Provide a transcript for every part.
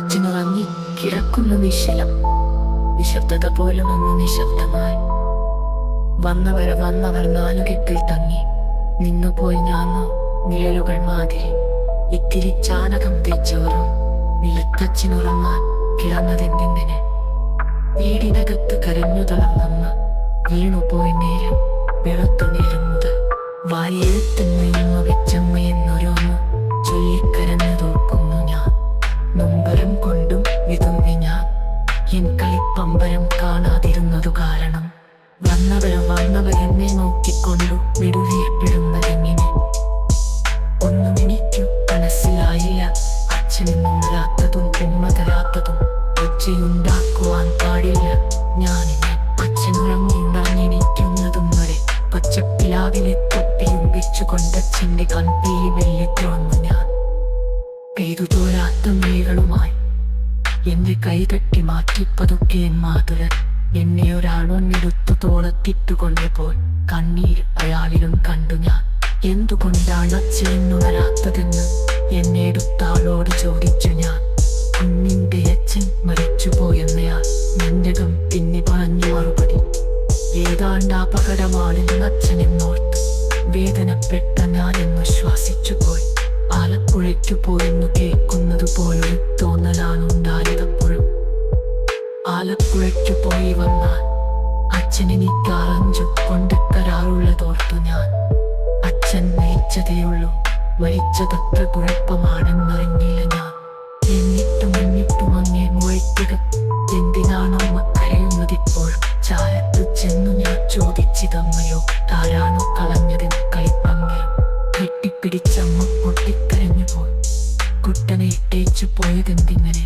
അച്ഛനുറങ്ങി കിടക്കുന്ന നിശ്ചലം. നിശബ്ദത പോലും ഒന്ന് നിശബ്ദമായി. വന്നവർ നാലുകെട്ടിൽ തങ്ങി നിന്നുപോയി ഞാൻ നിഴലുകൾ മാതിരി. ഇത്തിരി ചാണകം തേച്ചവരും നിലത്തച്ഛനുറങ്ങാൻ കിടന്നതെന്തിനെ. വീടിനകത്ത് കരഞ്ഞു തളർന്നമ്മ വീണുപോയി നേരം വെളുത്തു നേരം മുതൽ. വാരിയെഴുത്തുമ്മ വെച്ചമ്മയെന്നൊരോന്ന് ചൊല്ലിക്കരഞ്ഞു തോക്കുന്നു ഞാൻ. നൊമ്പരം കൊണ്ടും വിതുമ്പി ഞാൻ എൻ കളിപ്പമ്പരം കാണാതിരുന്നതു കാരണം. വന്നവരെന്നെ നോക്കിക്കൊണ്ടു വിടുവീർപ്പിടുന്നതെങ്ങനെ. ഒന്നും എനിക്ക് മനസ്സിലായില്ല. അച്ഛനെന്നും തരാത്തതും ഉമ്മ തരാത്തതും ഒച്ചയുണ്ടാക്കുവാൻ പാടില്ല. ഞാനിനെ അച്ഛനുറങ്ങിയുണ്ടാഞ്ഞെനിക്കുന്നതും വരെ പച്ചപ്പിലാവിലെ തൊപ്പിയും വെച്ചുകൊണ്ടച്ഛൻ്റെ കൺപീലി വെള്ളി തുറന്നു ഞാൻ. പെയ്തു തോരാത്ത മേകളുമായി എന്റെ കൈ തട്ടി മാറ്റിപ്പതുക്കെ എൻ മാതുരൻ എന്നെ ഒരാളൊന്നെടുത്തു തോളത്തിട്ടുകൊണ്ടപ്പോൾ കണ്ണീർ അയാളിലും കണ്ടു ഞാൻ. എന്തുകൊണ്ടാണ് അച്ഛനെന്നുണരാത്തതെന്ന് എന്നെ എടുത്താളോട് ചോദിച്ചു ഞാൻ. കുഞ്ഞിന്റെ അച്ഛൻ മരിച്ചുപോയെന്നയാൾ നിന്റെതും പിന്നെ പറഞ്ഞു മറുപടി. ഏതാണ്ട് അപകടമാണെന്ന് അച്ഛനെന്നോർത്ത് വേദനപ്പെട്ട ഞാനെന്നു ശ്വാസിച്ചു പോയി. ആലപ്പുഴയ്ക്കു പോയെന്നു കേൾക്കുന്നത് പോലൊരു തോന്നലാണുണ്ടായതപ്പോഴും. ആലപ്പുഴയ്ക്കു പോയി വന്നാൽ അച്ഛനെനിക്ക് അറഞ്ചു കൊണ്ടുതരാറുള്ളതോർത്തു ഞാൻ. അച്ഛൻ മരിച്ചതേയുള്ളൂ, മരിച്ചതത്ര കുഴപ്പമാണെന്നറിഞ്ഞില്ല ഞാൻ. എന്നിട്ടും അങ്ങേ മുഴയ്ക്കുക എന്തിനാണോ കരയുന്നതിപ്പോൾ. ചായത്തു ചെന്നു ഞാൻ ചോദിച്ചിതമ്മയോ താരാണോ കളഞ്ഞതെന്ന് കൈപ്പങ്ങയോ. കെട്ടിപ്പിടിച്ചമ്മ പൊട്ടിക്കരഞ്ഞു പോയി. കുട്ടനെ ഇട്ടേച്ചു പോയതെന്തിങ്ങനെ.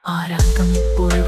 ആരാങ്കം ഇപ്പോഴും